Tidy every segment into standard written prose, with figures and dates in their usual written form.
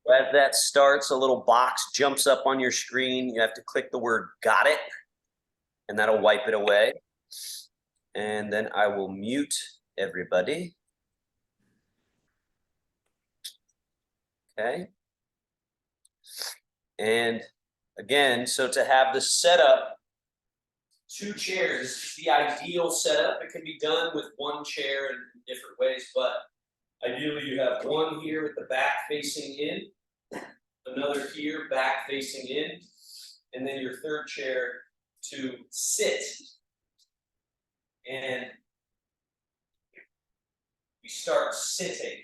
As that starts, a little box jumps up on your screen. You have to click the word "got it," and that'll wipe it away. And then I will mute everybody. Okay. And again, so to have the setup, 2 chairs, this is the ideal setup. It can be done with 1 chair in different ways, but ideally you have one here with the back facing in, another here, back facing in, and then your third chair to sit. And we start sitting.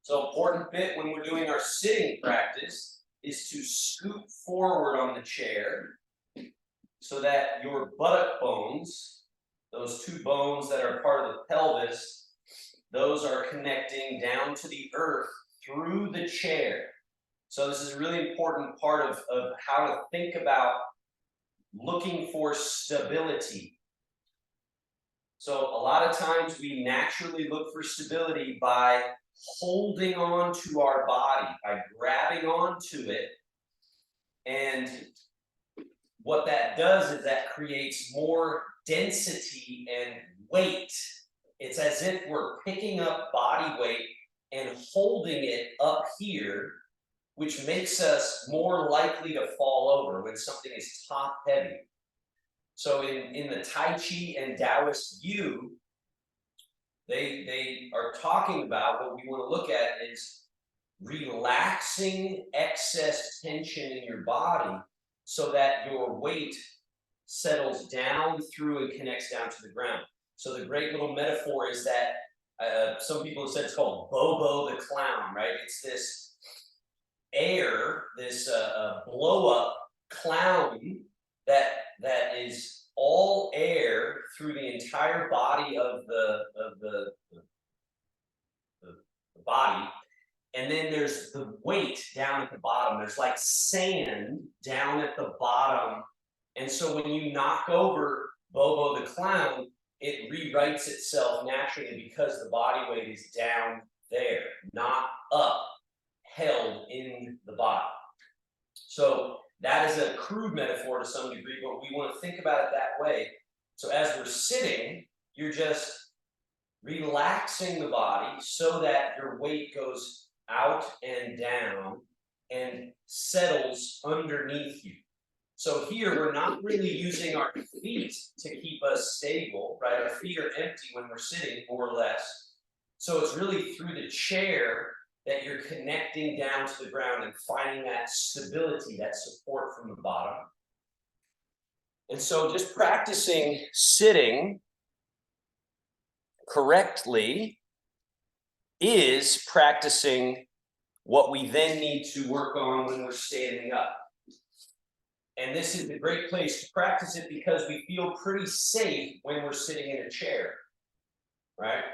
So important bit when we're doing our sitting practice is to scoot forward on the chair so that your buttock bones, those 2 bones that are part of the pelvis, those are connecting down to the earth through the chair. So this is a really important part of how to think about looking for stability. So a lot of times we naturally look for stability by holding on to our body, by grabbing onto it. And what that does is that creates more density and weight. It's as if we're picking up body weight and holding it up here, which makes us more likely to fall over when something is top heavy. So in the Tai Chi and Taoist view, they are talking about what we want to look at is relaxing excess tension in your body so that your weight settles down through and connects down to the ground. So the great little metaphor is that some people have said it's called Bobo the Clown, right? It's this air, this blow-up clown that is all air through the entire body of the body, and then there's the weight down at the bottom. There's like sand down at the bottom, and so when you knock over Bobo the Clown, it rewrites itself naturally because the body weight is down there, not up, held in the body. So that is a crude metaphor to some degree, but we want to think about it that way. So as we're sitting, you're just relaxing the body so that your weight goes out and down and settles underneath you. So here, we're not really using our feet to keep us stable, right? Our feet are empty when we're sitting, more or less. So it's really through the chair that you're connecting down to the ground and finding that stability, that support from the bottom. And so just practicing sitting correctly is practicing what we then need to work on when we're standing up. And this is a great place to practice it because we feel pretty safe when we're sitting in a chair, right?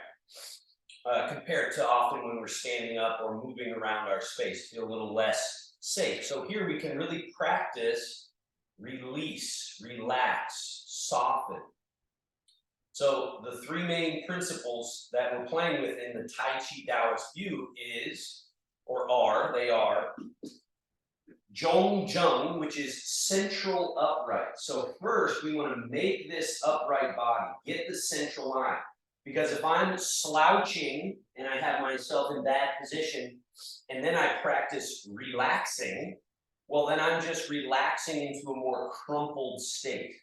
Compared to often when we're standing up or moving around our space, feel a little less safe. So here we can really practice release, relax, soften. So the 3 main principles that we're playing with in the Tai Chi Taoist view they are Zhong Zheng, which is central upright. So first we want to make this upright body, get the central line. Because if I'm slouching and I have myself in bad position, and then I practice relaxing, well, then I'm just relaxing into a more crumpled state.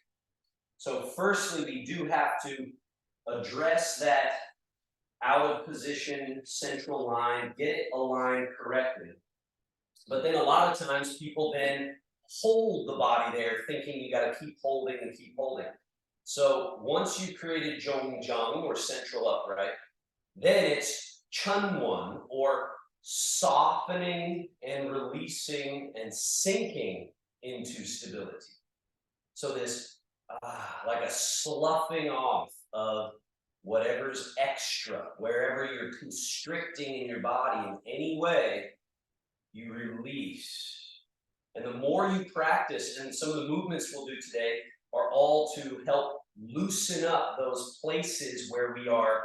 So firstly, we do have to address that out of position central line, get it aligned correctly. But then a lot of times people then hold the body there thinking you got to keep holding and keep holding. So once you've created Zhong Zheng, or central upright, then it's Chun Wan, or softening and releasing and sinking into stability. So this like a sloughing off of whatever's extra, wherever you're constricting in your body in any way, you release. And the more you practice, and some of the movements we'll do today are all to help loosen up those places where we are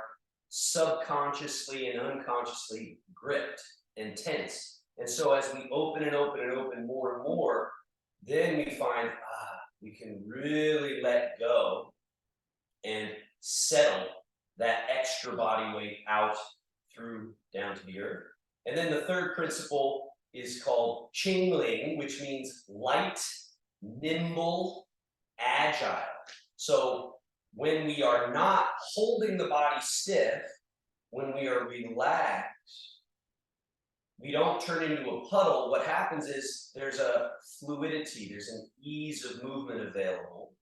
subconsciously and unconsciously gripped and tense. And so as we open and open and open more and more, then we find, we can really let go and settle that extra body weight out through down to the earth. And then the third principle is called Qingling, which means light, nimble, agile. So when we are not holding the body stiff, when we are relaxed, we don't turn into a puddle. What happens is there's a fluidity, there's an ease of movement available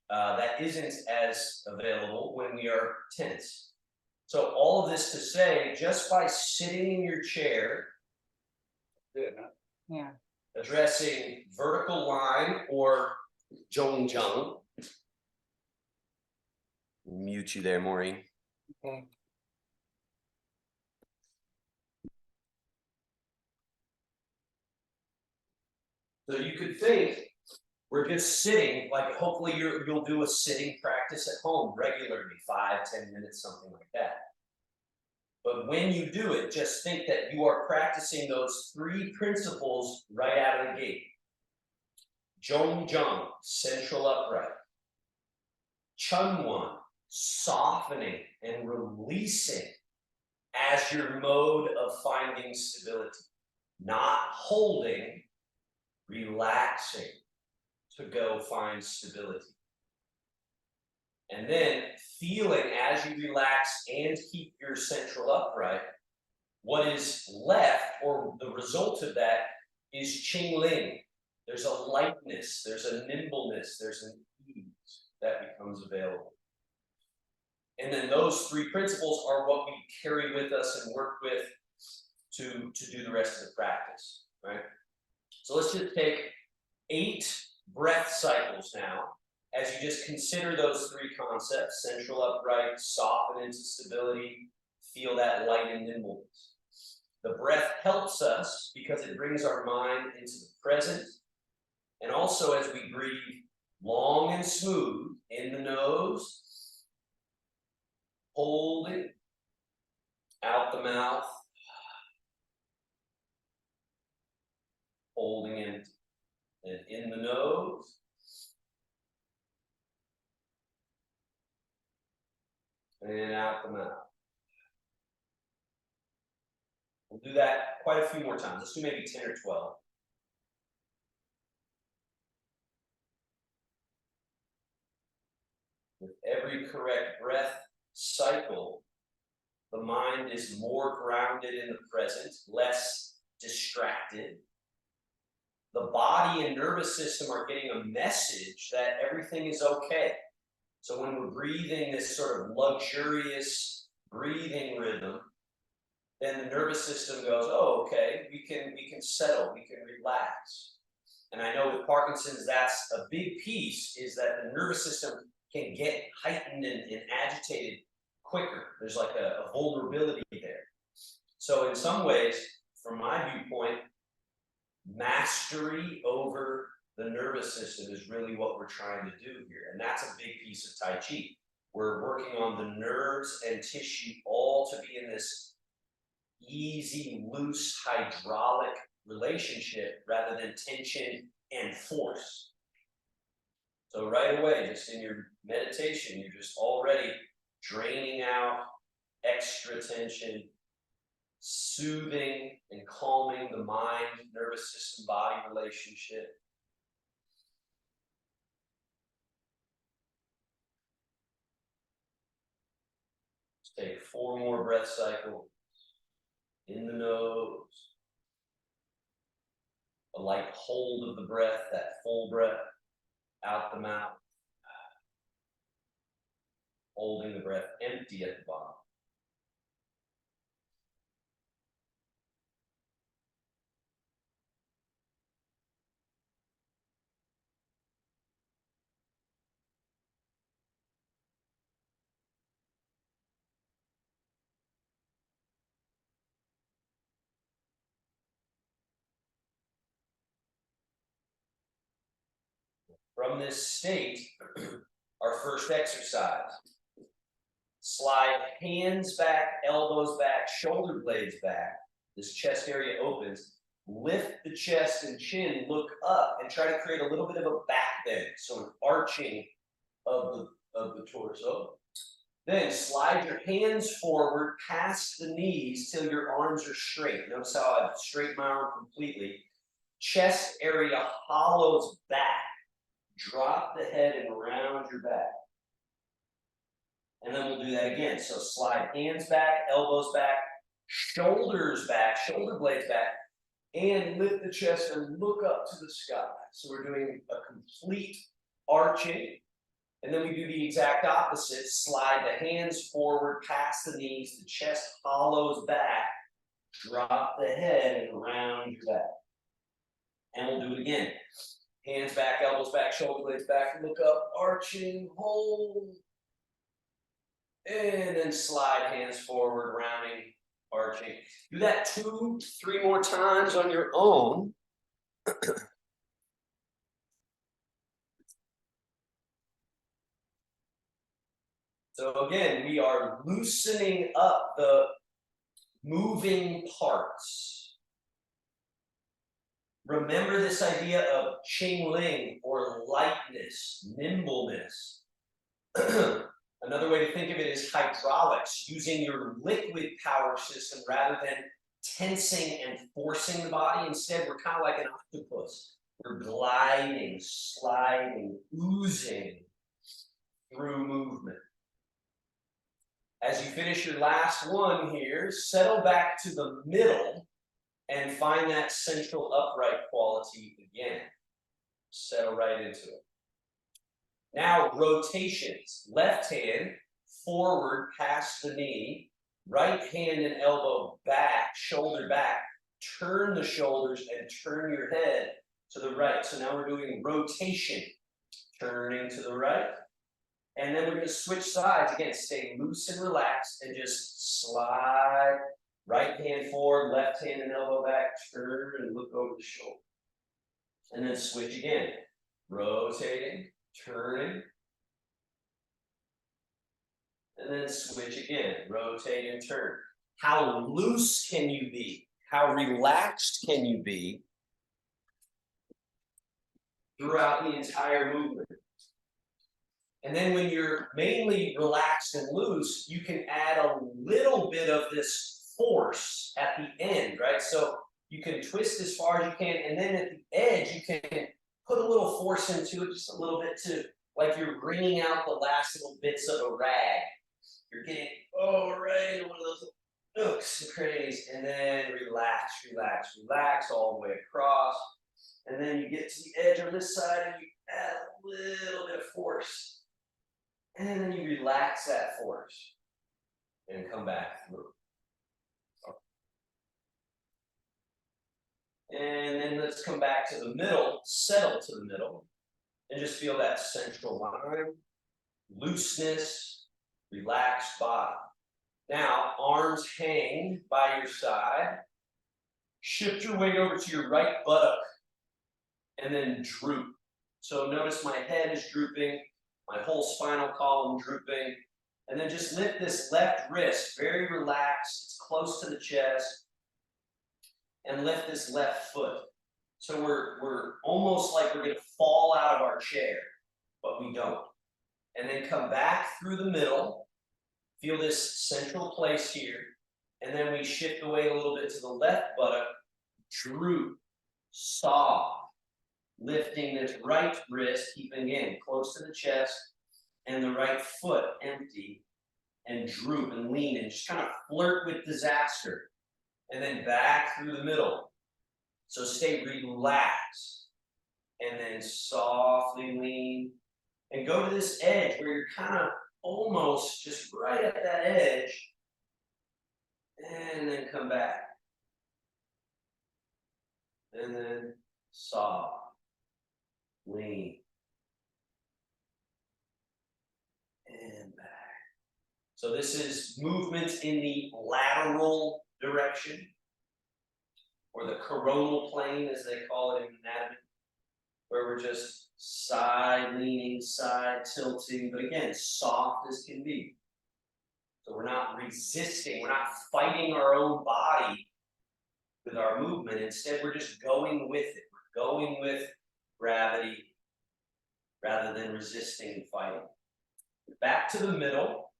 that isn't as available when we are tense. So all of this to say, just by sitting in your chair, Yeah. addressing vertical line or zhongjang. Mute you there, Maureen. Okay. So you could think we're just sitting, like hopefully you'll do a sitting practice at home regularly, 5-10 minutes, something like that. But when you do it, just think that you are practicing those three principles right out of the gate. Zhongjang, central upright. Chunwan, softening and releasing as your mode of finding stability. Not holding, relaxing to go find stability. And then feeling as you relax and keep your central upright, what is left or the result of that is Qingling. There's a lightness, there's a nimbleness, there's an ease that becomes available. And then those three principles are what we carry with us and work with to do the rest of the practice, right? So let's just take 8 breath cycles now, as you just consider those three concepts: central upright, soften into stability, feel that light and nimbleness. The breath helps us because it brings our mind into the present. And also as we breathe long and smooth in the nose, holding out the mouth, holding it and in the nose, and out the mouth. We'll do that quite a few more times. Let's do maybe 10 or 12. With every correct breath cycle, the mind is more grounded in the present, less distracted. The body and nervous system are getting a message that everything is okay. So when we're breathing this sort of luxurious breathing rhythm, then the nervous system goes, oh, okay, we can settle, we can relax. And I know with Parkinson's, that's a big piece, is that the nervous system can get heightened and agitated quicker. There's like a vulnerability there. So in some ways, from my viewpoint, mastery over the nervous system is really what we're trying to do here. And that's a big piece of Tai Chi. We're working on the nerves and tissue all to be in this easy, loose, hydraulic relationship rather than tension and force. So right away, just in your meditation, you're just already draining out extra tension, soothing and calming the mind, nervous system, body relationship. Let's take 4 more breath cycles. In the nose. A light hold of the breath, that full breath. Out the mouth. Holding the breath empty at the bottom. From this state, our first exercise. Slide hands back, elbows back, shoulder blades back. This chest area opens. lift the chest and chin, look up, and try to create a little bit of a back bend, so an arching of the torso. Then slide your hands forward past the knees till your arms are straight. Notice how I've straightened my arm completely. Chest area hollows back. Drop the head and round your back. And then we'll do that again. So slide hands back, elbows back, shoulders back, shoulder blades back, and lift the chest and look up to the sky. So we're doing a complete arching. And then we do the exact opposite. Slide the hands forward past the knees, the chest hollows back, drop the head and round your back. And we'll do it again. Hands back, elbows back, shoulder blades back, look up, arching, hold. And then slide hands forward, rounding, arching. Do that 2, 3 more times on your own. So again, we are loosening up the moving parts. Remember this idea of Qingling, or lightness, nimbleness. Another way to think of it is hydraulics, using your liquid power system rather than tensing and forcing the body. Instead, we're kind of like an octopus. We're gliding, sliding, oozing through movement. As you finish your last one here, settle back to the middle and find that central upright quality again. Settle right into it. Now, rotations. Left hand forward past the knee, right hand and elbow back, shoulder back. Turn the shoulders and turn your head to the right. So now we're doing rotation, turning to the right. And then we're going to switch sides. Again, stay loose and relaxed and just slide. Right hand forward, left hand and elbow back, turn and look over the shoulder. And then switch again. Rotating, turning. And then switch again. Rotate and turn. How loose can you be? How relaxed can you be throughout the entire movement? And then when you're mainly relaxed and loose, you can add a little bit of this force at the end, right? So you can twist as far as you can, and then at the edge, you can put a little force into it, just a little bit to, like you're wringing out the last little bits of a rag. You're getting, right into one of those nooks and crannies, and then relax, relax, relax all the way across. And then you get to the edge on this side, and you add a little bit of force. And then you relax that force and come back through. And then let's come back to the middle, settle to the middle, and just feel that central line, looseness, relaxed body. Now, arms hang by your side. Shift your weight over to your right buttock, and then droop. So notice my head is drooping. My whole spinal column drooping. And then just lift this left wrist, very relaxed, it's close to the chest. And lift this left foot. So we're almost like we're going to fall out of our chair, but we don't. And then come back through the middle. Feel this central place here. And then we shift the weight a little bit to the left buttock. Droop, soft. Lifting this right wrist, keeping in close to the chest, and the right foot empty, and droop and lean, and just kind of flirt with disaster. And then back through the middle. So stay relaxed, and then softly lean, and go to this edge where you're kind of almost just right at that edge, and then come back. And then soft. Lean. And back. So this is movement in the lateral direction, or the coronal plane, as they call it in anatomy, where we're just side leaning, side tilting, but again, soft as can be. So we're not resisting, we're not fighting our own body with our movement. Instead, we're just going with it. We're going with gravity rather than resisting and fighting. Back to the middle.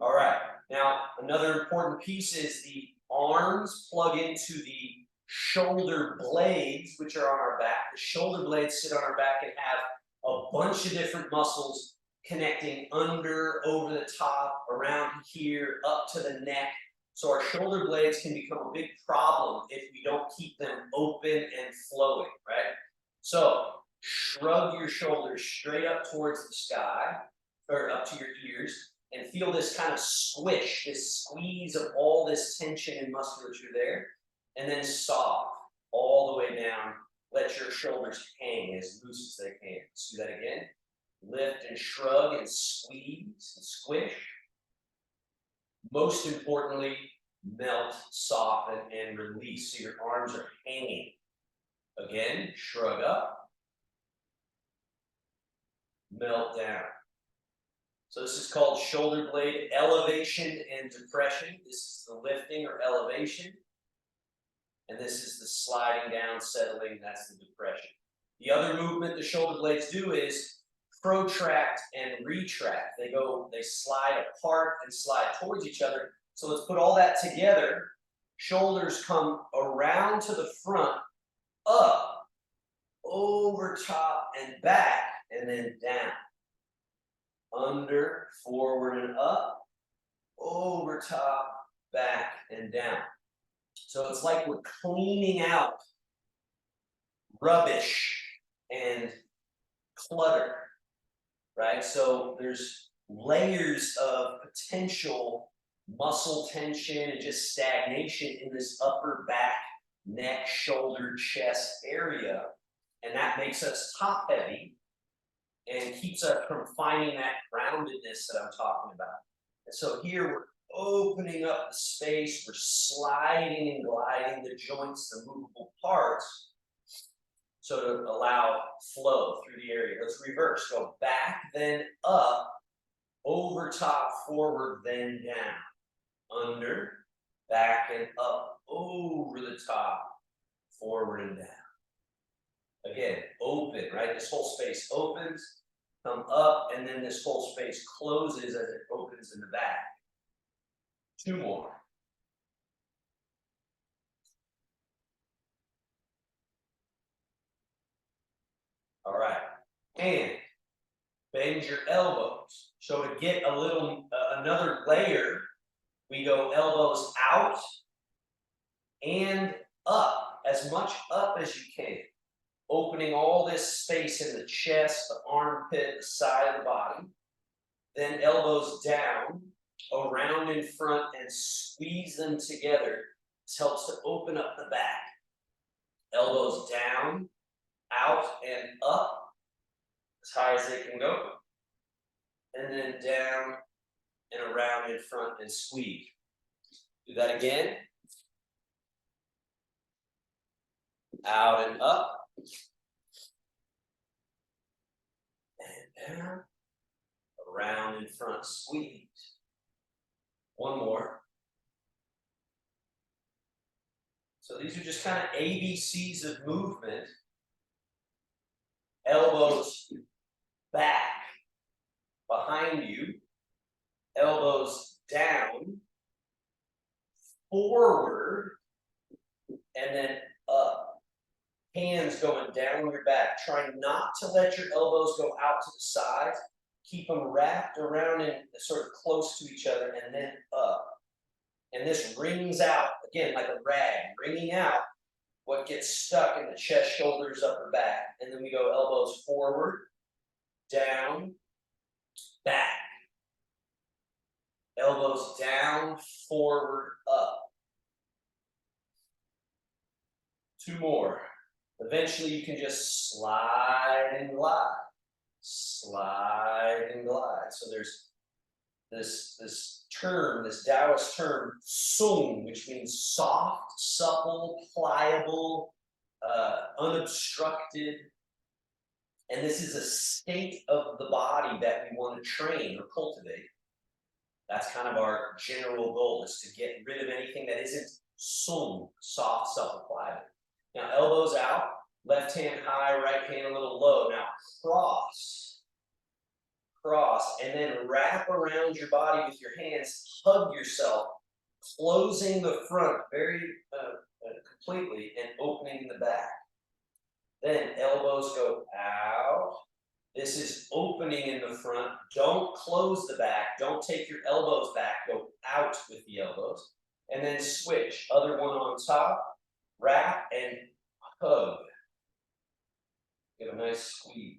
All right. Now, another important piece is the arms plug into the shoulder blades, which are on our back. The shoulder blades sit on our back and have a bunch of different muscles connecting under, over the top, around here, up to the neck. So our shoulder blades can become a big problem if we don't keep them open and flowing, right? So shrug your shoulders straight up towards the sky, or up to your ears, and feel this kind of squish, this squeeze of all this tension and musculature there, and then soft all the way down. Let your shoulders hang as loose as they can. Let's do that again. Lift and shrug and squeeze and squish. Most importantly, melt, soften, and release so your arms are hanging. Again, shrug up, melt down. So this is called shoulder blade elevation and depression. This is the lifting or elevation. And this is the sliding down, settling, that's the depression. The other movement the shoulder blades do is protract and retract. They slide apart and slide towards each other. So let's put all that together. Shoulders come around to the front, up, over top and back, and then down. Under, forward and up, over top, back and down. So it's like we're cleaning out rubbish and clutter, right? So there's layers of potential muscle tension and just stagnation in this upper back, neck, shoulder, chest area. And that makes us top heavy and keeps us from finding that groundedness that I'm talking about. And so here we're opening up the space, we're sliding and gliding the joints, the movable parts, so to allow flow through the area. Let's reverse. Go back, then up, over top, forward, then down. Under, back and up, over the top, forward and down. Again, open, right? This whole space opens, come up, and then this whole space closes as it opens in the back. 2 more. All right. And bend your elbows. So to get a little, another layer, we go elbows out and up, as much up as you can. Opening all this space in the chest, the armpit, the side of the body. Then elbows down, around in front, and squeeze them together. This helps to open up the back. Elbows down, out, and up, as high as they can go. And then down and around in front and squeeze. Do that again. Out and up. And down, around in front, squeeze. 1 more. So these are just kind of ABCs of movement. Elbows back, behind you. Elbows down, forward, and then up. Hands going down your back. Try not to let your elbows go out to the sides. Keep them wrapped around and sort of close to each other, and then up. And this wrings out, again, like a rag, wringing out what gets stuck in the chest, shoulders, upper back. And then we go elbows forward, down, back. Elbows down, forward, up. 2 more. Eventually, you can just slide and glide. Slide and glide. So there's this term, this Taoist term, sung, which means soft, supple, pliable, unobstructed. And this is a state of the body that we want to train or cultivate. That's kind of our general goal, is to get rid of anything that isn't Sung, soft, supple. Now elbows out, left hand high, right hand a little low. Now cross, and then wrap around your body with your hands, hug yourself, closing the front very completely and opening the back. Then elbows go out. This is opening in the front. Don't close the back. Don't take your elbows back. Go out with the elbows. And then switch. Other one on top. Wrap and hug. Get a nice squeeze.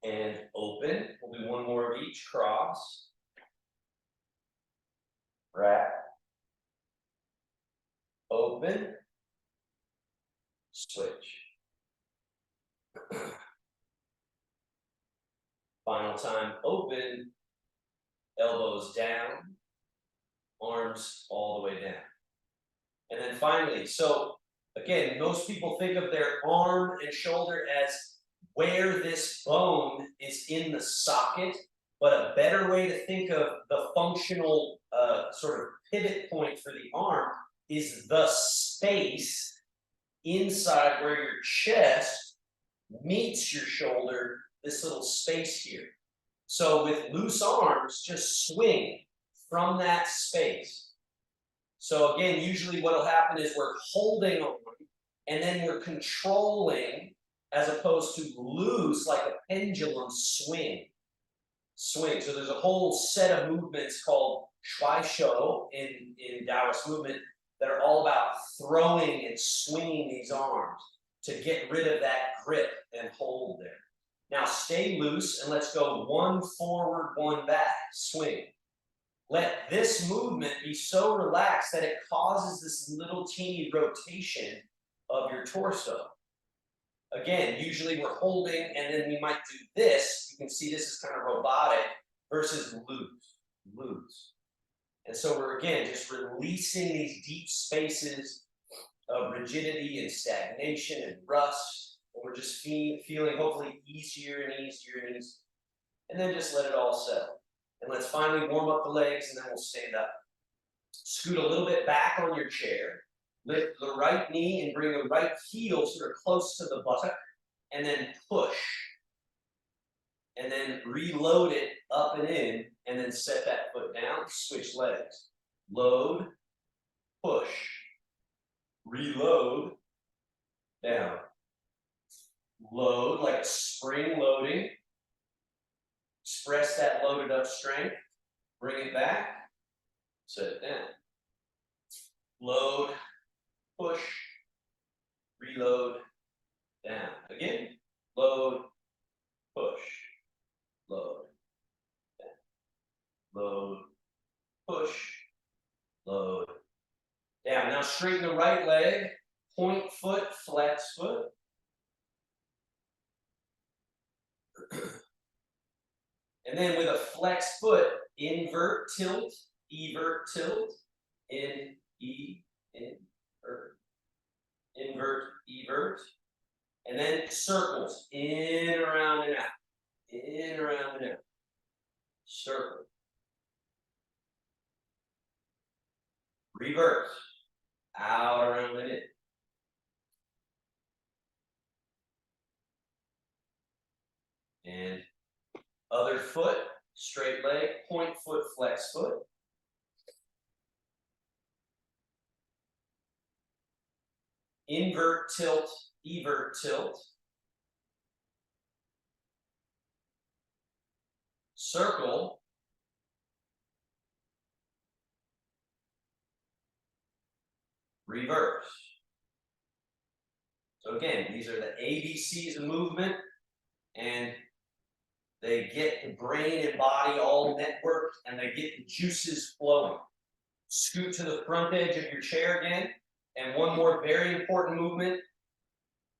And open. We'll do one more of each. Cross. Wrap. Open. Switch. Final time, open, elbows down, arms all the way down. And then finally, so again, most people think of their arm and shoulder as where this bone is in the socket, but a better way to think of the functional sort of pivot point for the arm is the space inside where your chest meets your shoulder, this little space here. So with loose arms, just swing from that space. So again, usually what will happen is we're holding on and then we're controlling as opposed to loose like a pendulum swing. Swing. So there's a whole set of movements called shuai shou in Taoist movement that are all about throwing and swinging these arms to get rid of that grip and hold there. Now stay loose and let's go one forward, one back, swing. Let this movement be so relaxed that it causes this little teeny rotation of your torso. Again, usually we're holding and then we might do this. You can see this is kind of robotic versus loose. And so we're again just releasing these deep spaces of rigidity and stagnation and rust. And we're just feeling hopefully easier and easier and easier. And then just let it all settle. And let's finally warm up the legs and then we'll stand up. Scoot a little bit back on your chair. Lift the right knee and bring the right heel sort of close to the buttock. And then push. And then reload it up and in. And then set that foot down. Switch legs. Load. Push. Reload. Down. Load like a spring loading. Express that loaded up strength. Bring it back. Set it down. Load. Push. Reload. Down. Again. Load. Push. Load. Down. Load. Push. Load. Down. Now straighten the right leg. Point foot, flex foot. And then with a flex foot, invert, tilt, evert, tilt, in, invert, invert, evert. And then circles, in, around, and out. In, around, and out. Circle. Reverse. Out, around, and in. And other foot, straight leg, point foot, flex foot. Invert, tilt, evert, tilt. Circle. Reverse. So again, these are the ABCs of movement, and they get the brain and body all networked, and they get the juices flowing. Scoot to the front edge of your chair again. And one more very important movement.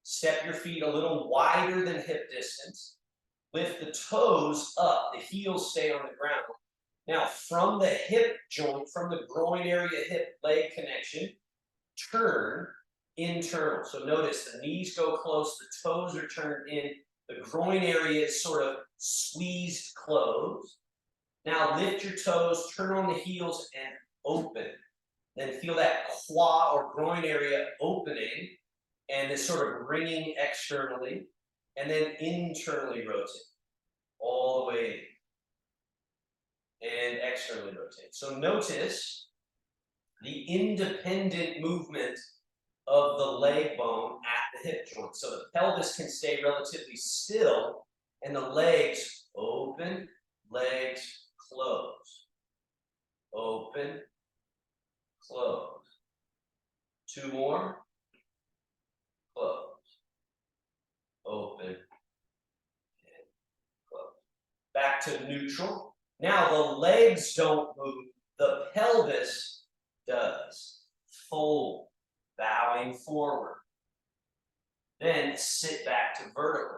Step your feet a little wider than hip distance. Lift the toes up. The heels stay on the ground. Now, from the hip joint, from the groin area, hip leg connection, turn internal. So notice the knees go close, the toes are turned in. The groin area is sort of squeezed closed. Now lift your toes, turn on the heels, and open. Then feel that quad or groin area opening and this sort of ringing externally, and then internally rotate all the way in and externally rotate. So notice the independent movement of the leg bone at the hip joint. So the pelvis can stay relatively still and the legs open, legs close. Open, close. Two more. Close. Open and close. Back to neutral. Now the legs don't move, the pelvis does. Fold, bowing forward. Then sit back to vertical.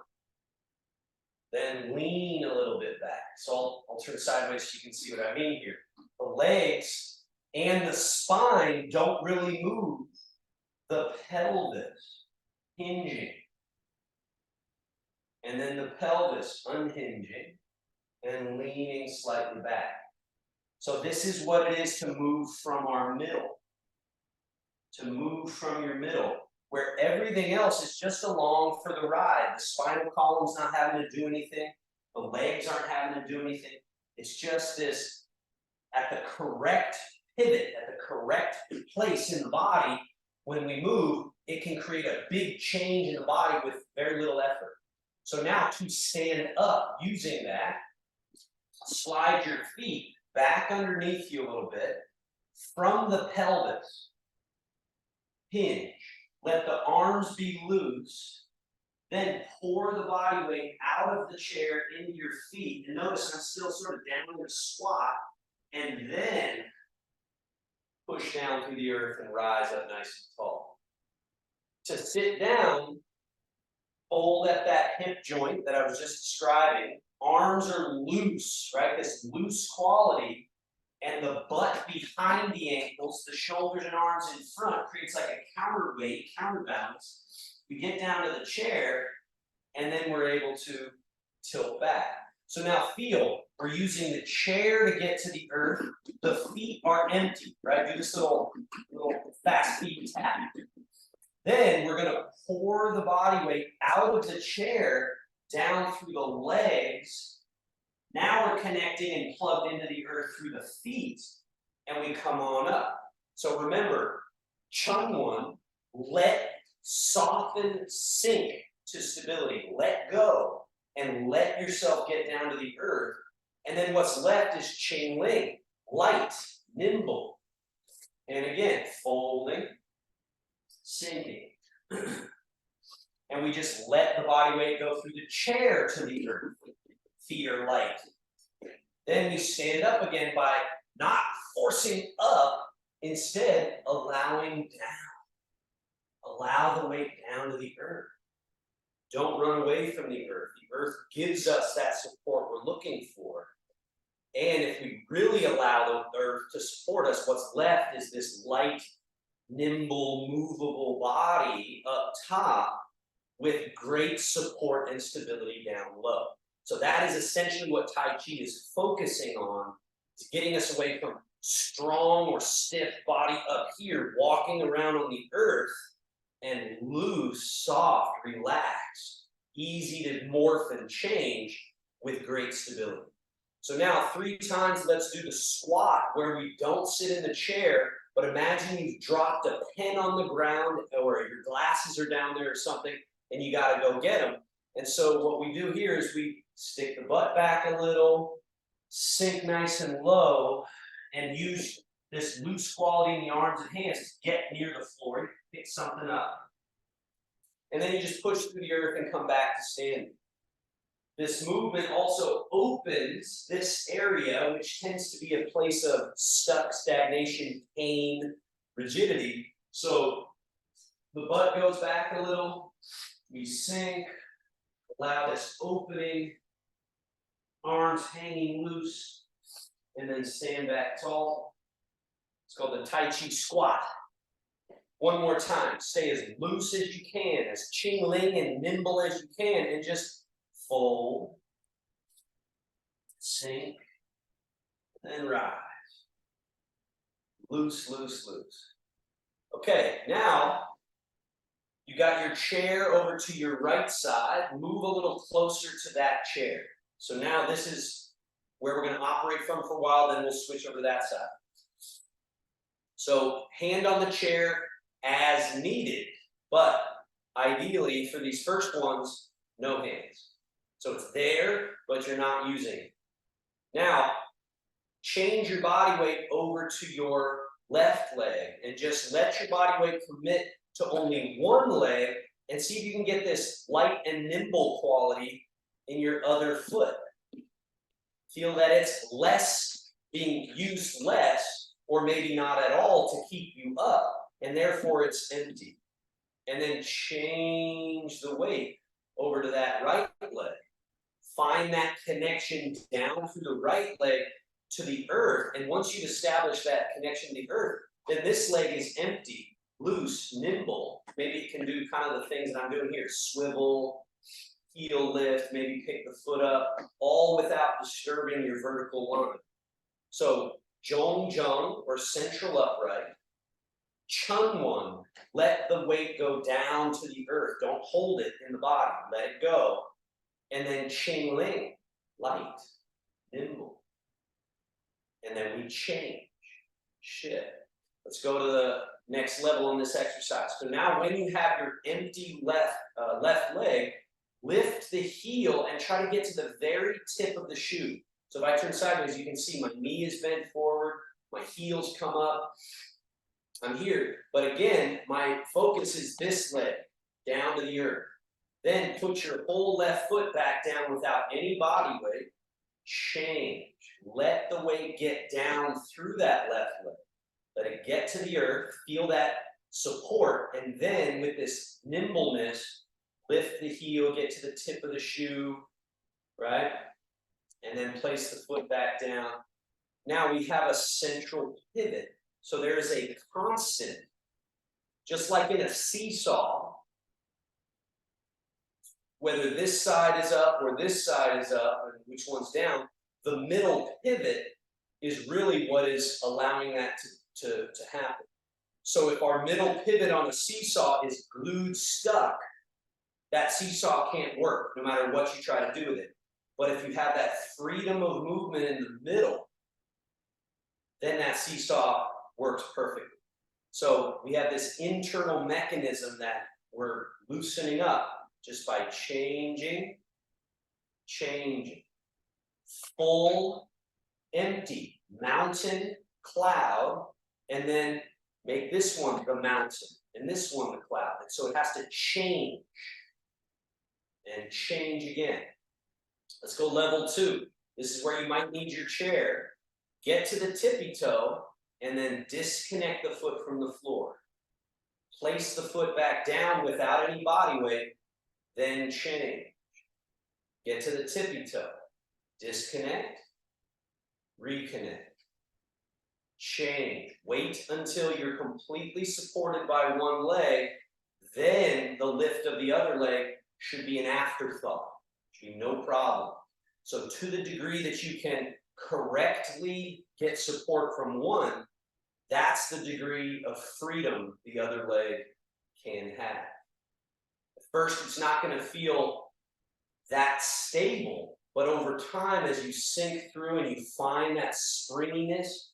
Then lean a little bit back. So I'll turn sideways so you can see what I mean here. The legs and the spine don't really move. The pelvis hinging. And then the pelvis unhinging and leaning slightly back. So this is what it is to move from our middle. To move from your middle, where everything else is just along for the ride. The spinal column's not having to do anything. The legs aren't having to do anything. It's just this, at the correct pivot, at the correct place in the body, when we move, it can create a big change in the body with very little effort. So now to stand up using that, slide your feet back underneath you a little bit from the pelvis. Hinge. Let the arms be loose. Then pour the body weight out of the chair into your feet. And notice I'm still sort of down in a squat. And then push down through the earth and rise up nice and tall. To sit down, fold at that hip joint that I was just describing. Arms are loose, right? This loose quality. And the butt behind the ankles, the shoulders and arms in front creates like a counterweight, counterbalance. We get down to the chair, and then we're able to tilt back. So now feel, we're using the chair to get to the earth. The feet are empty, right? Do this little fast feet tap. Then we're going to pour the body weight out of the chair down through the legs. Now we're connecting and plugged into the earth through the feet, and we come on up. So remember, Chung One, soften, sink to stability. Let go and let yourself get down to the earth. And then what's left is Ching Ling, light, nimble. And again, folding, sinking. And we just let the body weight go through the chair to the earth. Feet are light. Then we stand up again by not forcing up, instead allowing down. Allow the weight down to the earth. Don't run away from the earth. The earth gives us that support we're looking for. And if we really allow the earth to support us, what's left is this light, nimble, movable body up top with great support and stability down low. So that is essentially what Tai Chi is focusing on. It's getting us away from strong or stiff body up here, walking around on the earth, and loose, soft, relaxed, easy to morph and change with great stability. So now 3 times, let's do the squat where we don't sit in the chair, but imagine you've dropped a pen on the ground or your glasses are down there or something, and you got to go get them. And so what we do here is we stick the butt back a little, sink nice and low, and use this loose quality in the arms and hands to get near the floor, pick something up. And then you just push through the earth and come back to standing. This movement also opens this area, which tends to be a place of stuck, stagnation, pain, rigidity. So the butt goes back a little, we sink, allow this opening, arms hanging loose, and then stand back tall. It's called the Tai Chi squat. One more time, stay as loose as you can, as Ching Ling and nimble as you can, and just fold, sink, then rise. loose, loose, loose. Okay, now you got your chair over to your right side. Move a little closer to that chair. So now this is where we're going to operate from for a while, then we'll switch over to that side. So hand on the chair as needed, but ideally for these first ones, no hands. So it's there, but you're not using it. Now, change your body weight over to your left leg and just let your body weight commit to only one leg and see if you can get this light and nimble quality in your other foot. Feel that it's less, being used less, or maybe not at all to keep you up, and therefore it's empty. And then change the weight over to that right leg. Find that connection down through the right leg to the earth, and once you've established that connection to the earth, then this leg is empty, loose, nimble. Maybe it can do kind of the things that I'm doing here, swivel, heel lift, maybe pick the foot up, all without disturbing your vertical line. So Zhong Zheng, or central upright. Chun One, let the weight go down to the earth. Don't hold it in the body, let it go. And then Qing Ling, light, nimble. And then we change, shift. Let's go to the next level in this exercise. So now when you have your empty left leg, lift the heel and try to get to the very tip of the shoe. So if I turn sideways, you can see my knee is bent forward, my heels come up. I'm here. But again, my focus is this leg, down to the earth. Then put your whole left foot back down without any body weight. Change. Let the weight get down through that left leg. Let it get to the earth. Feel that support. And then with this nimbleness, lift the heel, get to the tip of the shoe, right? And then place the foot back down. Now we have a central pivot. So there is a constant, just like in a seesaw, whether this side is up or this side is up, or which one's down, the middle pivot is really what is allowing that to happen. So if our middle pivot on a seesaw is glued stuck, that seesaw can't work no matter what you try to do with it. But if you have that freedom of movement in the middle, then that seesaw works perfectly. So we have this internal mechanism that we're loosening up just by changing. Full, empty, mountain, cloud, and then make this one the mountain, and this one the cloud. And so it has to change, and change again. Let's go level 2. This is where you might need your chair. Get to the tippy toe, and then disconnect the foot from the floor. Place the foot back down without any body weight, then change. Get to the tippy toe. Disconnect, reconnect, change. Wait until you're completely supported by one leg, then the lift of the other leg should be an afterthought. Should be no problem. So to the degree that you can correctly get support from one, that's the degree of freedom the other leg can have. At first, it's not going to feel that stable, but over time, as you sink through and you find that springiness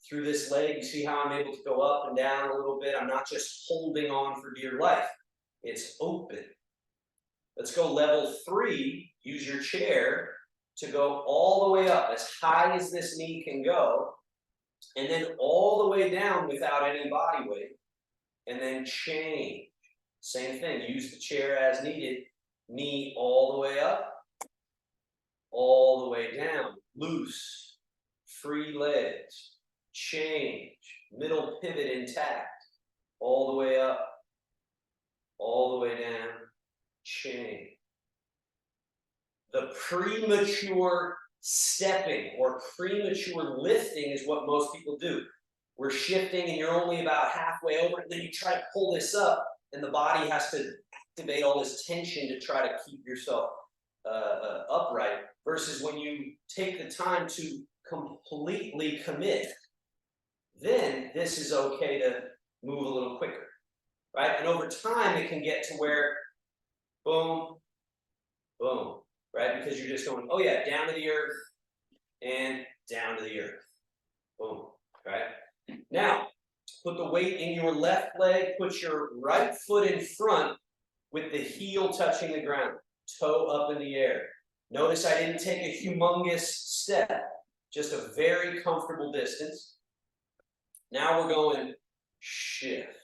through this leg, you see how I'm able to go up and down a little bit. I'm not just holding on for dear life. It's open. Let's go level 3. Use your chair to go all the way up as high as this knee can go, and then all the way down without any body weight, and then change. Same thing. Use the chair as needed. Knee all the way up, all the way down, loose, free legs, change, middle pivot intact, all the way up, all the way down, change. The premature stepping or premature lifting is what most people do. We're shifting and you're only about halfway over, and then you try to pull this up, and the body has to activate all this tension to try to keep yourself upright, versus when you take the time to completely commit, then this is okay to move a little quicker, right? And over time, it can get to where, boom, boom, right? Because you're just going, oh yeah, down to the earth and down to the earth, boom, right? Now, put the weight in your left leg, put your right foot in front with the heel touching the ground, toe up in the air. Notice I didn't take a humongous step, just a very comfortable distance. Now we're going shift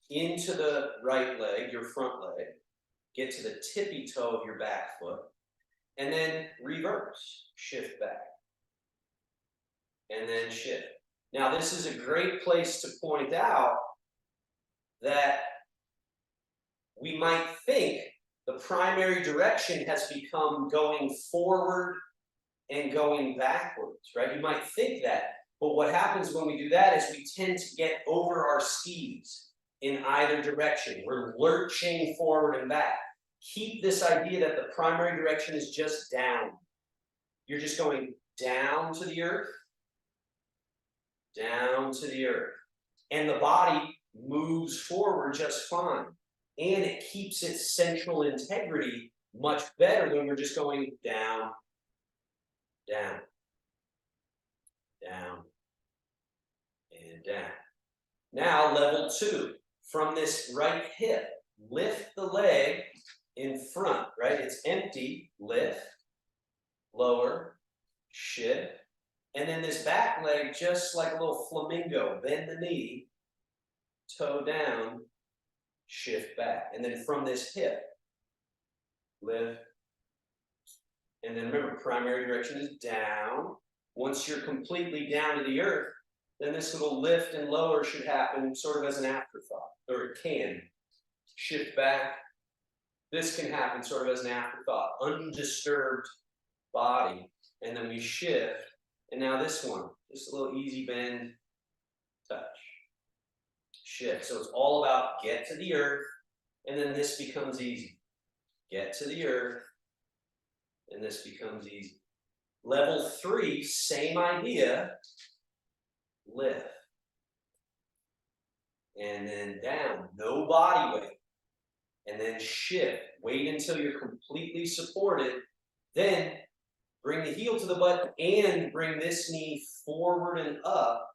into the right leg, your front leg, get to the tippy toe of your back foot, and then reverse, shift back, and then shift. Now this is a great place to point out that we might think the primary direction has become going forward and going backwards, right? You might think that, but what happens when we do that is we tend to get over our skis in either direction. We're lurching forward and back. Keep this idea that the primary direction is just down. You're just going down to the earth, down to the earth. And the body moves forward just fine. And it keeps its central integrity much better than we're just going down, down, down, and down. Now, level 2. From this right hip, lift the leg in front, right? It's empty, lift, lower, shift. And then this back leg, just like a little flamingo, bend the knee, toe down, shift back. And then from this hip, lift. And then remember, primary direction is down. Once you're completely down to the earth, then this little lift and lower should happen sort of as an afterthought, or it can. Shift back. This can happen sort of as an afterthought, undisturbed body. And then we shift. And now this one, just a little easy bend, touch, shift. So it's all about get to the earth, and then this becomes easy. Get to the earth, and this becomes easy. Level 3, same idea, lift. And then down, no body weight. And then shift, wait until you're completely supported, then bring the heel to the butt and bring this knee forward and up,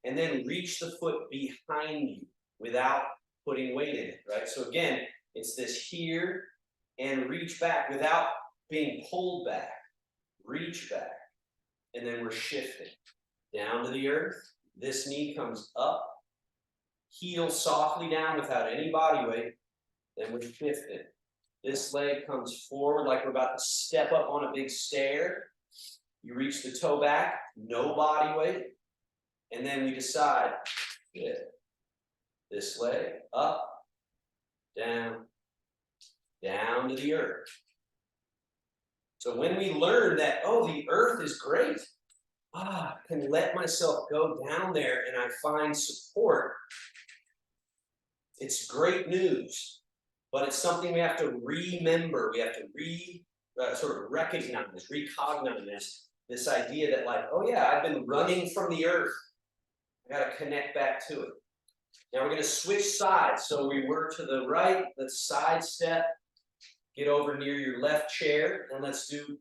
and then reach the foot behind you without putting weight in it, right? So again, it's this here and reach back without being pulled back. Reach back, and then we're shifting down to the earth. This knee comes up, heel softly down without any body weight, then we're shifting. This leg comes forward like we're about to step up on a big stair. You reach the toe back, no body weight. And then we decide, yeah, this leg up, down, down to the earth. So when we learn that, oh, the earth is great, I can let myself go down there and I find support, it's great news. But it's something we have to remember. We have to sort of recognize, recognize this idea that like, oh yeah, I've been running from the earth. I got to connect back to it. Now we're going to switch sides. So we were to the right. Let's sidestep. Get over near your left chair. And let's do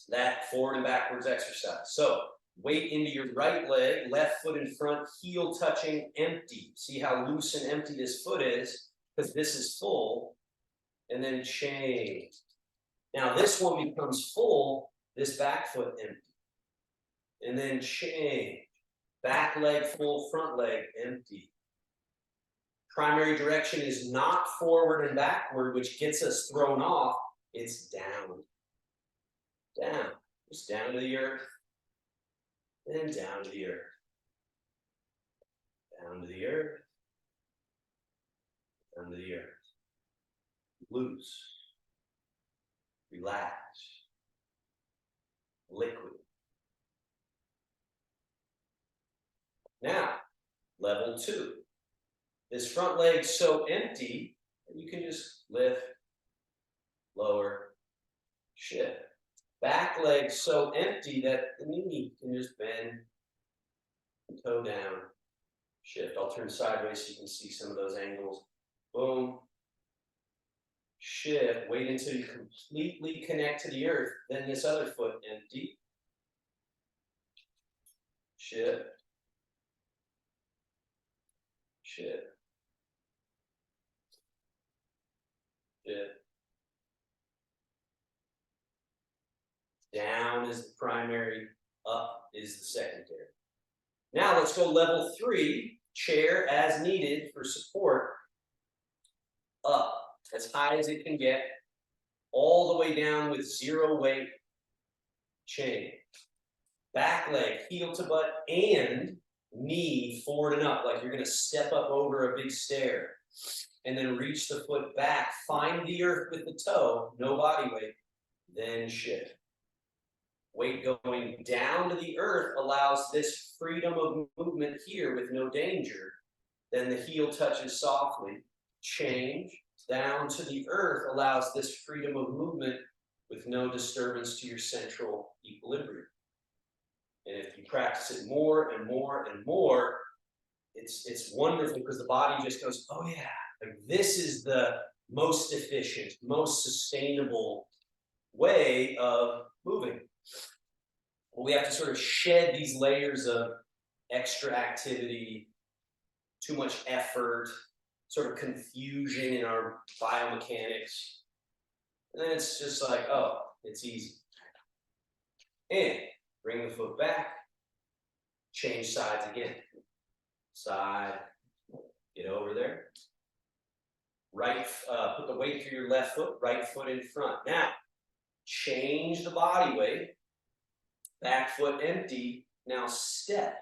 that forward and backwards exercise. So weight into your right leg, left foot in front, heel touching, empty. See how loose and empty this foot is? Because this is full, and then change. Now this one becomes full, this back foot empty. And then change. Back leg full, front leg empty. Primary direction is not forward and backward, which gets us thrown off. It's down. Down. Just down to the earth. And down to the earth. Down to the earth. Down to the earth. Loose. Relax. Liquid. Now, level 2. This front leg's so empty, you can just lift, lower, shift. Back leg's so empty that the knee can just bend, toe down, shift. I'll turn sideways so you can see some of those angles. Boom, shift, wait until you completely connect to the earth, then this other foot empty, shift, shift, shift. Down is the primary, up is the secondary. Now let's go level 3, chair as needed for support, up as high as it can get, all the way down with 0 weight, chain. Back leg, heel to butt, and knee forward and up, like you're gonna step up over a big stair. And then reach the foot back, find the earth with the toe, no body weight, then shift. Weight going down to the earth allows this freedom of movement here with no danger. Then the heel touches softly, change, down to the earth allows this freedom of movement with no disturbance to your central equilibrium. And if you practice it more and more and more, it's wonderful because the body just goes, oh yeah, like this is the most efficient, most sustainable way of moving. Well, we have to sort of shed these layers of extra activity, too much effort, sort of confusion in our biomechanics. And then it's just like, oh, it's easy. And bring the foot back, change sides again. Side, get over there. Right, put the weight through your left foot, right foot in front. Now, change the body weight. Back foot empty. Now step.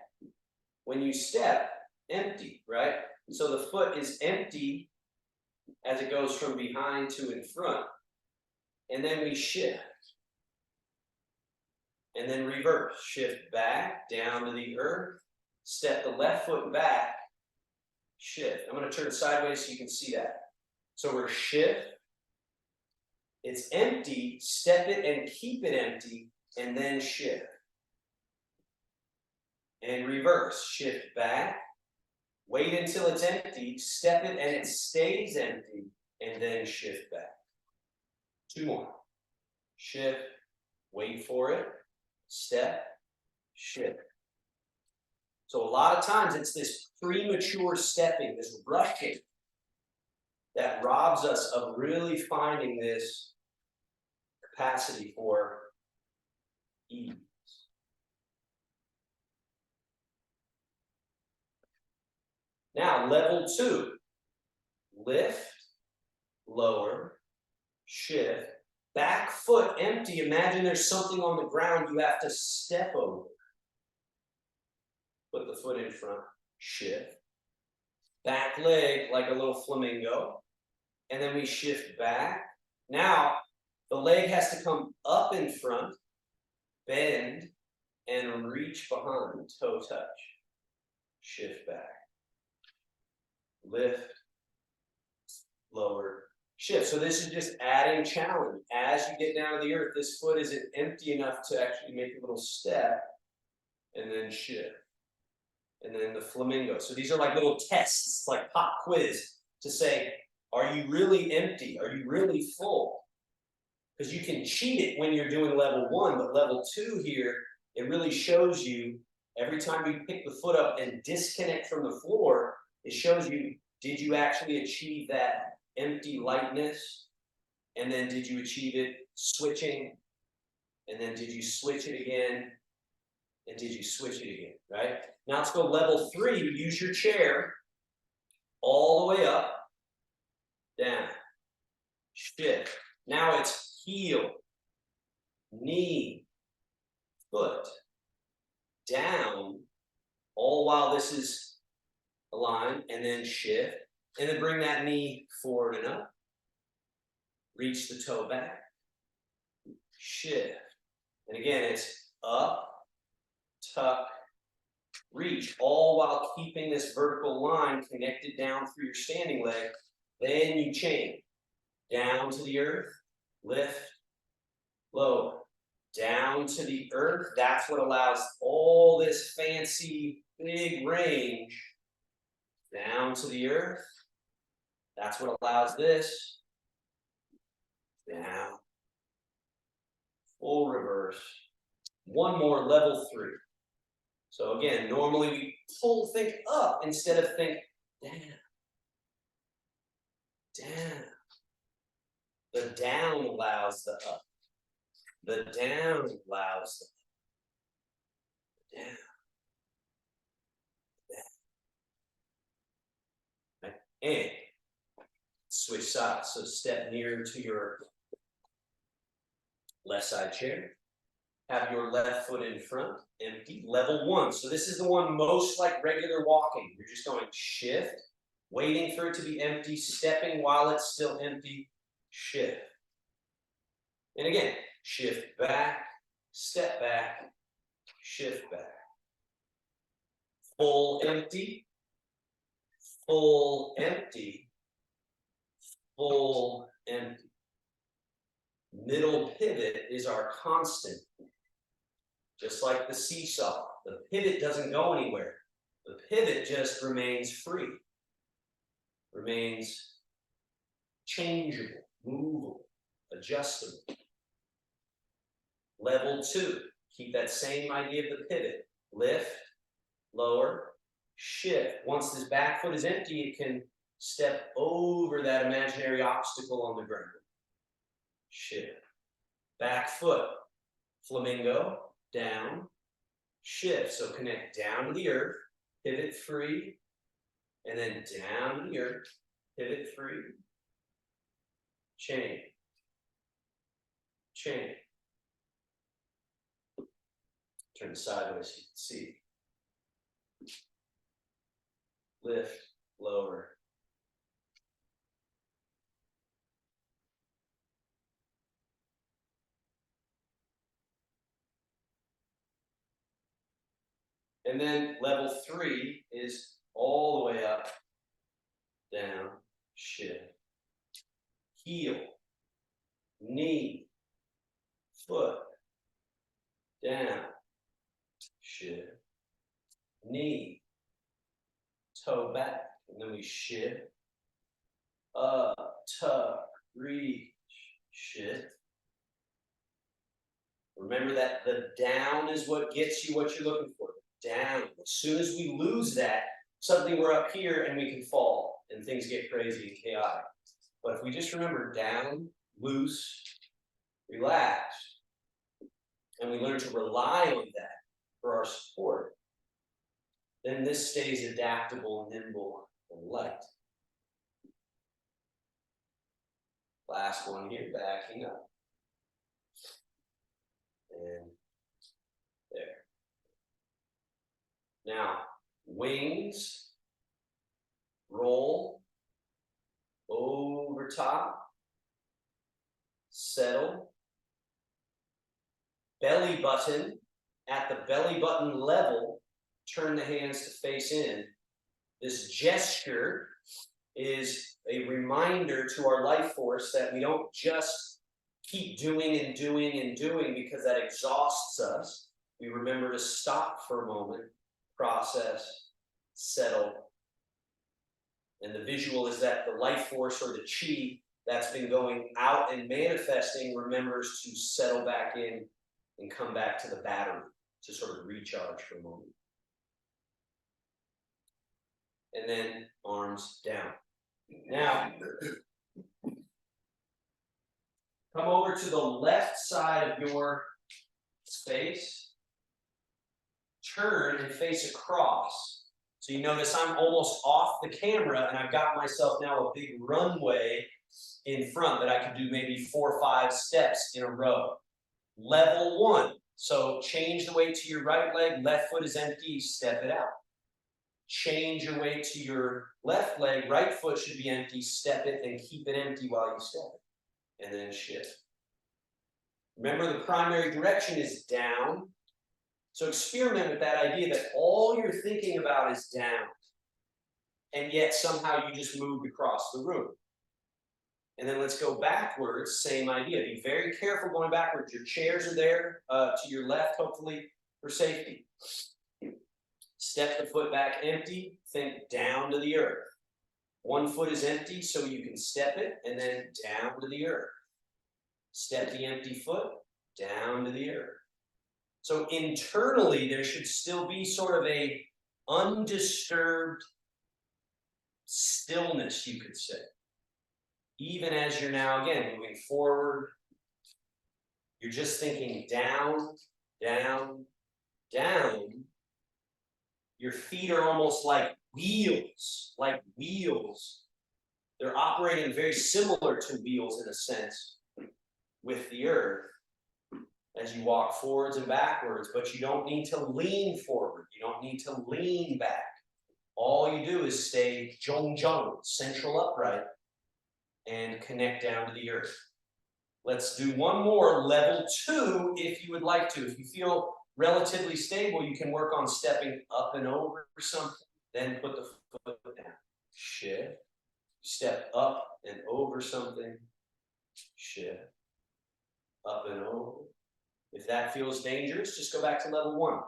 When you step, empty, right? So the foot is empty as it goes from behind to in front. And then we shift. And then reverse. Shift back, down to the earth. Step the left foot back. Shift. I'm going to turn sideways so you can see that. So we're shift. It's empty. Step it and keep it empty. And then shift. And reverse. Shift back. Wait until it's empty. Step it and it stays empty. And then shift back. 2 more. Shift. Wait for it. Step. Shift. So a lot of times it's this premature stepping, this rushing, that robs us of really finding this capacity for ease. Now, level 2, lift, lower, shift, back foot empty. Imagine there's something on the ground you have to step over. Put the foot in front, shift. Back leg like a little flamingo. And then we shift back. Now, the leg has to come up in front, bend, and reach behind, toe touch. Shift back. Lift, lower, shift. So this is just adding challenge. As you get down to the earth, this foot isn't empty enough to actually make a little step, and then shift. And then the flamingo. So these are like little tests, like pop quiz, to say, are you really empty? Are you really full? Because you can cheat it when you're doing level 1, but level 2 here, it really shows you every time you pick the foot up and disconnect from the floor, it shows you, did you actually achieve that empty lightness? And then did you achieve it switching? And then did you switch it again? And did you switch it again, right? Now let's go level 3. Use your chair all the way up, down, shift. Now it's heel, knee, foot, down, all while this is aligned, and then shift. And then bring that knee forward and up. Reach the toe back, shift. And again, it's up, tuck, reach, all while keeping this vertical line connected down through your standing leg. Then you chain down to the earth, lift, lower, down to the earth. That's what allows all this fancy big range down to the earth. That's what allows this. Down. Full reverse. One more, level 3. So again, normally we think up instead of think down. Down. The down allows the up. The down allows the up. Down. Down. And switch sides. So step nearer to your left side chair. Have your left foot in front, empty, level 1. So this is the one most like regular walking. You're just going shift, waiting for it to be empty, stepping while it's still empty, shift. And again, shift back, step back, shift back. Full empty, full empty, full empty. Middle pivot is our constant. Just like the seesaw, the pivot doesn't go anywhere. The pivot just remains free, remains changeable, movable, adjustable. Level 2, keep that same idea of the pivot. Lift, lower, shift. Once this back foot is empty, it can step over that imaginary obstacle on the ground. Shift. Back foot, flamingo. Down, shift. So connect down to the earth, pivot free, and then down to the earth, pivot free, chain, chain. Turn sideways so you can see. Lift, lower. And then level 3 is all the way up, down, shift, heel, knee, foot, down, shift, knee, toe back, and then we shift, up, tuck, reach, shift. Remember that the down is what gets you what you're looking for. Down. As soon as we lose that, suddenly we're up here and we can fall and things get crazy and chaotic. But if we just remember down, loose, relax, and we learn to rely on that for our support, then this stays adaptable, nimble, and light. Last one here, backing up. And there. Now, wings, roll, over top, settle, belly button, at the belly button level, turn the hands to face in. This gesture is a reminder to our life force that we don't just keep doing and doing and doing because that exhausts us. We remember to stop for a moment, process, settle. And the visual is that the life force or the chi that's been going out and manifesting remembers to settle back in and come back to the battery to sort of recharge for a moment. And then arms down. Now, come over to the left side of your space. Turn and face across. So you notice I'm almost off the camera and I've got myself now a big runway in front that I can do maybe 4 or 5 steps in a row. Level 1. So change the weight to your right leg, left foot is empty, step it out. Change your weight to your left leg, right foot should be empty, step it and keep it empty while you step it. And then shift. Remember, the primary direction is down. So experiment with that idea that all you're thinking about is down. And yet somehow you just moved across the room. And then let's go backwards, same idea. Be very careful going backwards. Your chairs are there to your left, hopefully, for safety. Step the foot back empty, think down to the earth. One foot is empty, so you can step it and then down to the earth. Step the empty foot down to the earth. So internally, there should still be sort of a undisturbed stillness, you could say. Even as you're now, again, moving forward, you're just thinking down, down, down. Your feet are almost like wheels, They're operating very similar to wheels in a sense with the earth as you walk forwards and backwards, but you don't need to lean forward. You don't need to lean back. All you do is stay zhong, central upright, and connect down to the earth. Let's do one more, level 2, if you would like to. If you feel relatively stable, you can work on stepping up and over something, then put the foot down. Shift. Step up and over something. Shift. Up and over. If that feels dangerous, just go back to level 1.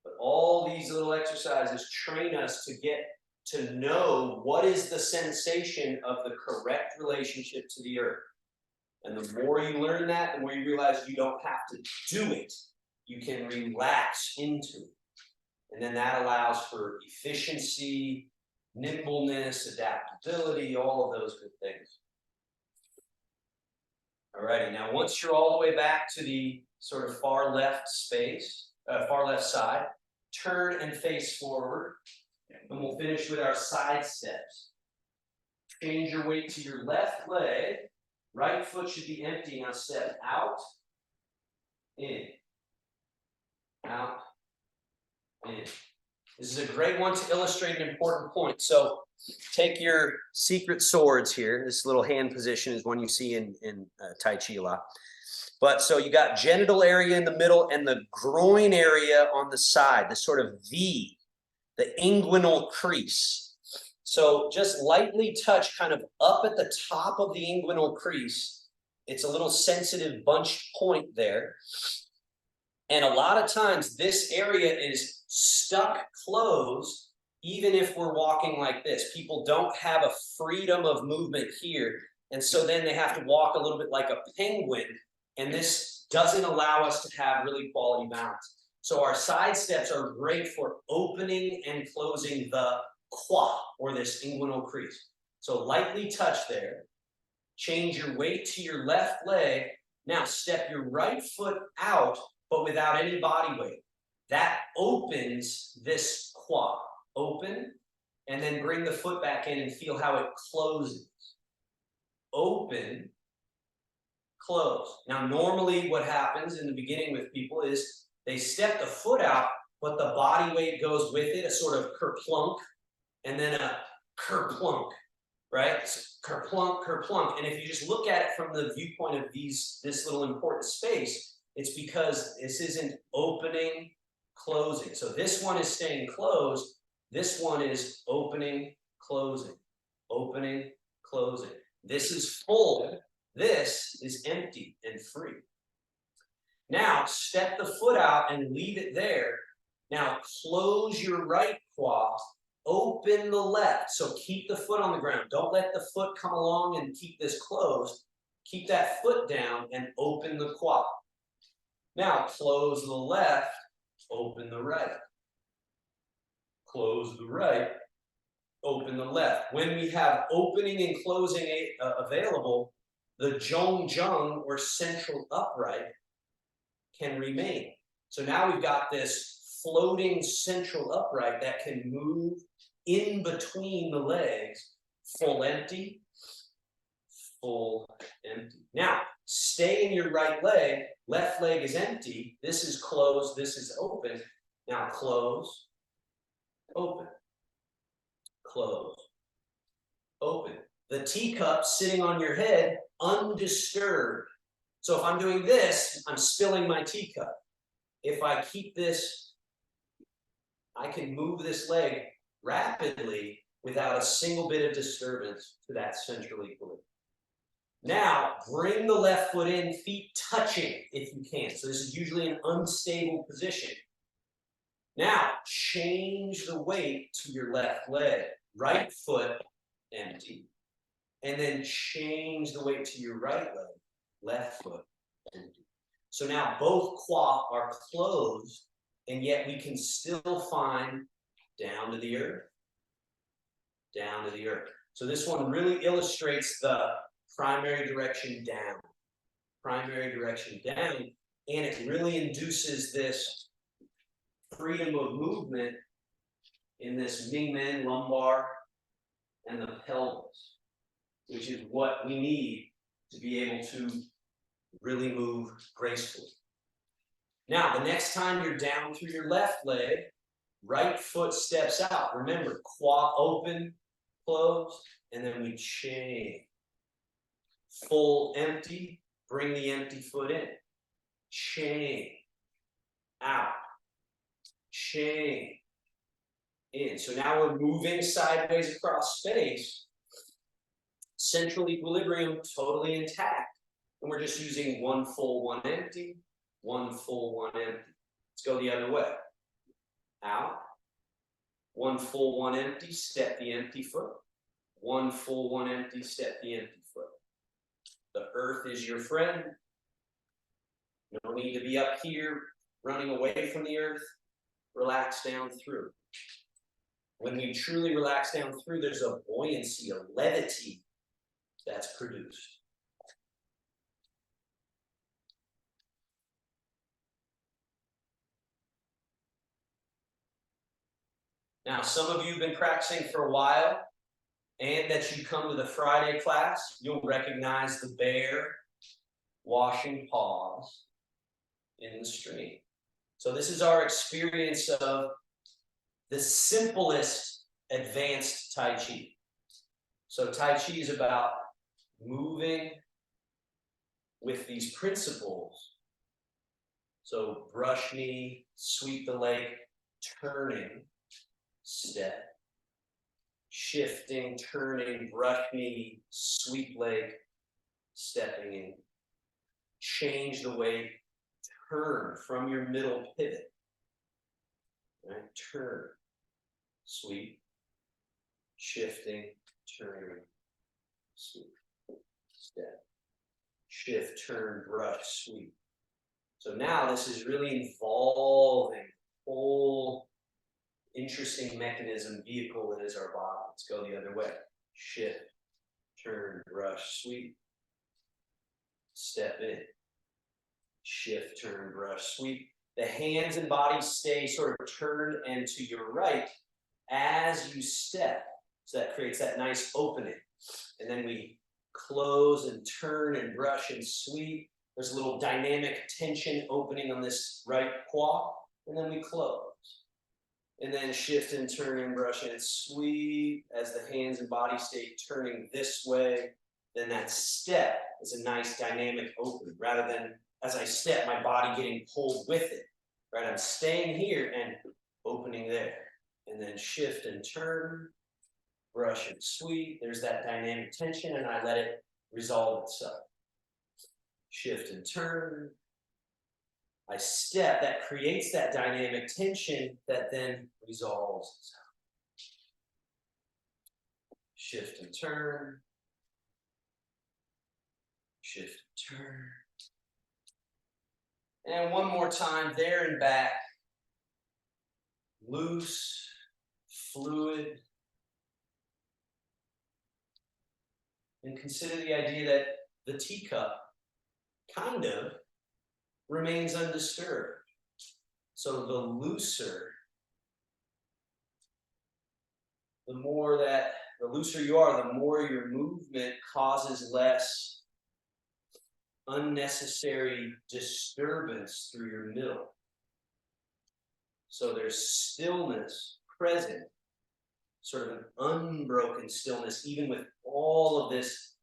But all these little exercises train us to get to know what is the sensation of the correct relationship to the earth. And the more you learn that, the more you realize you don't have to do it. You can relax into it. And then that allows for efficiency, nimbleness, adaptability, all of those good things. Alrighty, now once you're all the way back to the sort of far left side, turn and face forward. And we'll finish with our side steps. Change your weight to your left leg. Right foot should be empty. Now step out, in, out, in. This is a great one to illustrate an important point. So take your secret swords here. This little hand position is one you see in Tai Chi a lot. But so you got genital area in the middle and the groin area on the side, the sort of V, the inguinal crease. So just lightly touch kind of up at the top of the inguinal crease. It's a little sensitive bunched point there. And a lot of times this area is stuck closed, even if we're walking like this. People don't have a freedom of movement here. And so then they have to walk a little bit like a penguin. And this doesn't allow us to have really quality balance. So our side steps are great for opening and closing the qua, or this inguinal crease. So lightly touch there. Change your weight to your left leg. Now step your right foot out, but without any body weight. That opens this qua. Open, and then bring the foot back in and feel how it closes. Open, close. Now normally what happens in the beginning with people is they step the foot out, but the body weight goes with it, a sort of kerplunk, and then a kerplunk, right? So kerplunk, kerplunk. And if you just look at it from the viewpoint of this little important space, it's because this isn't opening, closing. So this one is staying closed. This one is opening, closing, opening, closing. This is full. This is empty and free. Now step the foot out and leave it there. Now close your right qua. Open the left. So keep the foot on the ground. Don't let the foot come along and keep this closed. Keep that foot down and open the qua. Now close the left, open the right. Close the right, open the left. When we have opening and closing available, the zhong or central upright can remain. So now we've got this floating central upright that can move in between the legs, full empty, full empty. Now, stay in your right leg. Left leg is empty. This is closed. This is open. Now close, open, close, open. The teacup sitting on your head, undisturbed. So if I'm doing this, I'm spilling my teacup. If I keep this, I can move this leg rapidly without a single bit of disturbance to that central equilibrium. Now, bring the left foot in, feet touching if you can. So this is usually an unstable position. Now, change the weight to your left leg, right foot empty. And then change the weight to your right leg, left foot empty. So now both quads are closed, and yet we can still find down to the earth, down to the earth. So this one really illustrates the primary direction down, and it really induces this freedom of movement in this Mingmen lumbar and the pelvis, which is what we need to be able to really move gracefully. Now, the next time you're down through your left leg, right foot steps out. Remember, quad open, close, and then we chain. Full empty, bring the empty foot in. Chain. Out. Chain. In. So now we're moving sideways across space. Central equilibrium totally intact. And we're just using one full, one empty, one full, one empty. Let's go the other way. Out. One full, one empty, step the empty foot. One full, one empty, step the empty foot. The earth is your friend. No need to be up here running away from the earth. Relax down through. When we truly relax down through, there's a buoyancy, a levity that's produced. Now, some of you have been practicing for a while, and that you come to the Friday class, you'll recognize the bear washing paws in the stream. So this is our experience of the simplest advanced Tai Chi. So Tai Chi is about moving with these principles. So brush knee, sweep the leg, turning, step. Shifting, turning, brush knee, sweep leg, stepping in. Change the weight, turn from your middle pivot. Right? Turn, sweep, shifting, turn, sweep, step. Shift, turn, brush, sweep. So now this is really involving the whole interesting mechanism, vehicle that is our body. Let's go the other way. Shift, turn, brush, sweep. Step in. Shift, turn, brush, sweep. The hands and body stay sort of turned and to your right as you step. So that creates that nice opening. And then we close and turn and brush and sweep. There's a little dynamic tension opening on this right quad. And then we close. And then shift and turn and brush and sweep as the hands and body stay turning this way. Then that step is a nice dynamic opening rather than as I step, my body getting pulled with it. Right? I'm staying here and opening there. And then shift and turn, brush and sweep. There's that dynamic tension and I let it resolve itself. Shift and turn. I step, that creates that dynamic tension that then resolves itself. Shift and turn. Shift and turn. And one more time, there and back. Loose, fluid. And consider the idea that the teacup kind of remains undisturbed. So the looser, the looser you are, the more your movement causes less unnecessary disturbance through your middle. So there's stillness present, sort of an unbroken stillness, even with all of this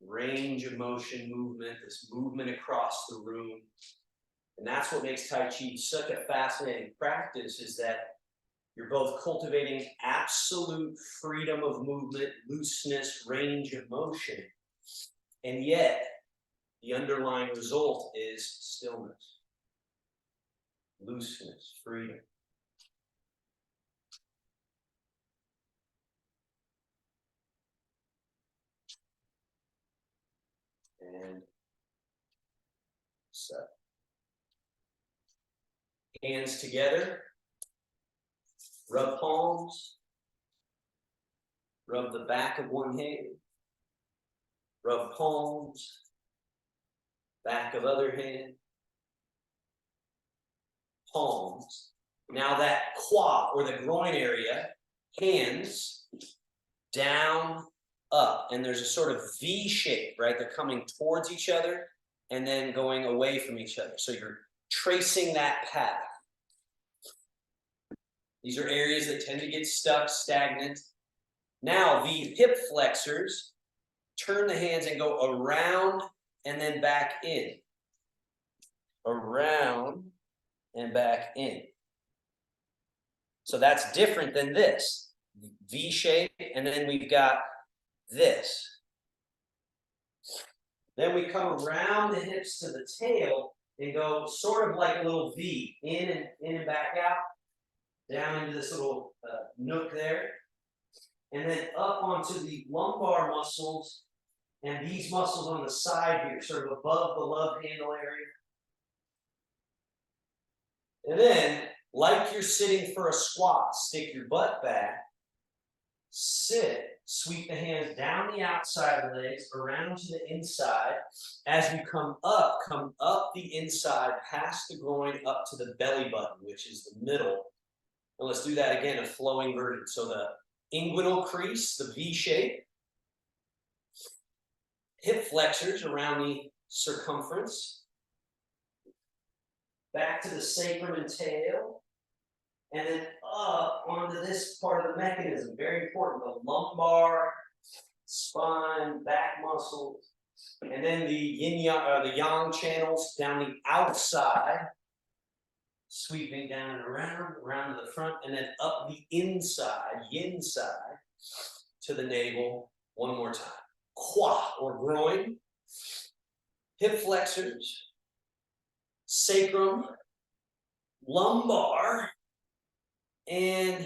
range of motion movement, this movement across the room. And that's what makes Tai Chi such a fascinating practice, is that you're both cultivating absolute freedom of movement, looseness, range of motion, and yet the underlying result is stillness. looseness, freedom. And set. Hands together. Rub palms. Rub the back of one hand. Rub palms. Back of other hand. Palms. Now that quad or the groin area, hands down, up. And there's a sort of V shape, right? They're coming towards each other and then going away from each other. So you're tracing that path. These are areas that tend to get stuck, stagnant. Now the hip flexors, turn the hands and go around and then back in. Around and back in. So that's different than this. V shape, and then we've got this. Then we come around the hips to the tail and go sort of like a little V, in and back out, down into this little nook there, and then up onto the lumbar muscles and these muscles on the side here, sort of above the love handle area. And then, like you're sitting for a squat, stick your butt back, sit, sweep the hands down the outside of the legs, around to the inside. As you come up the inside, past the groin, up to the belly button, which is the middle. And let's do that again, a flowing version. So the inguinal crease, the V shape. Hip flexors around the circumference. Back to the sacrum and tail. And then up onto this part of the mechanism. Very important. The lumbar, spine, back muscles. And then the yin-yang, the yang channels down the outside. Sweeping down and around to the front. And then up the inside, yin side, to the navel. One more time. Qua or groin. Hip flexors. Sacrum. Lumbar. And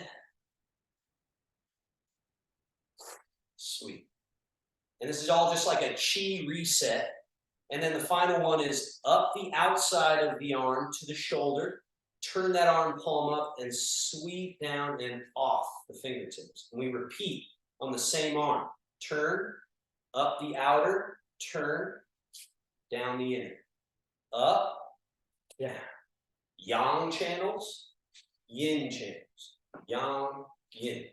sweep. And this is all just like a chi reset. And then the final one is up the outside of the arm to the shoulder. Turn that arm palm up and sweep down and off the fingertips. And we repeat on the same arm. Turn, up the outer, turn, down the inner. Up, down. Yang channels, yin channels. Yang, yin.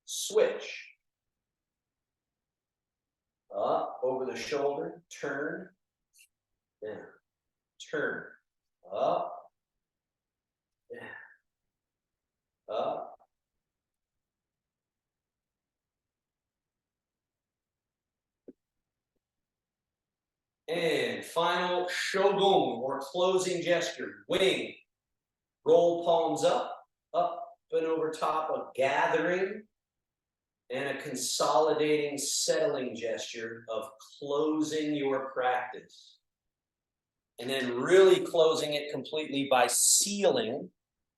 Switch. Up, over the shoulder, turn, down. Turn, up, down. Up. And final shogun or closing gesture, wing. Roll palms up and over top, a gathering and a consolidating, settling gesture of closing your practice. And then really closing it completely by sealing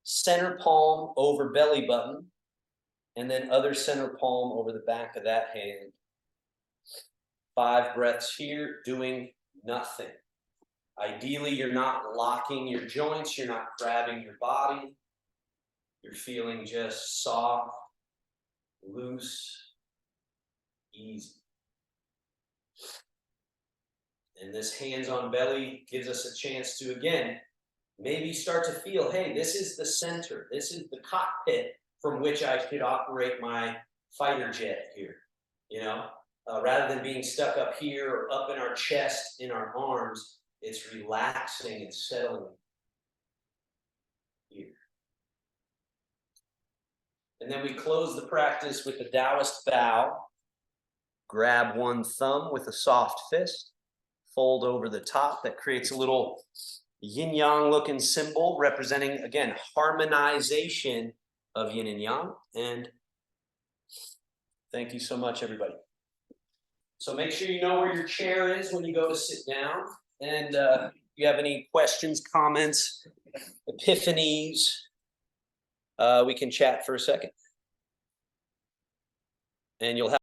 center palm over belly button, and then other center palm over the back of that hand. 5 breaths here, doing nothing. Ideally, you're not locking your joints, you're not grabbing your body. You're feeling just soft, loose, easy. And this hands on belly gives us a chance to, again, maybe start to feel, hey, this is the center. This is the cockpit from which I should operate my fighter jet here, you know? Rather than being stuck up here or up in our chest, in our arms, it's relaxing and settling here. And then we close the practice with the Taoist bow. Grab one thumb with a soft fist, fold over the top. That creates a little yin-yang looking symbol representing, again, harmonization of yin and yang. And thank you so much, everybody. So make sure you know where your chair is when you go to sit down. And you have any questions, comments, epiphanies, we can chat for a second. And you'll have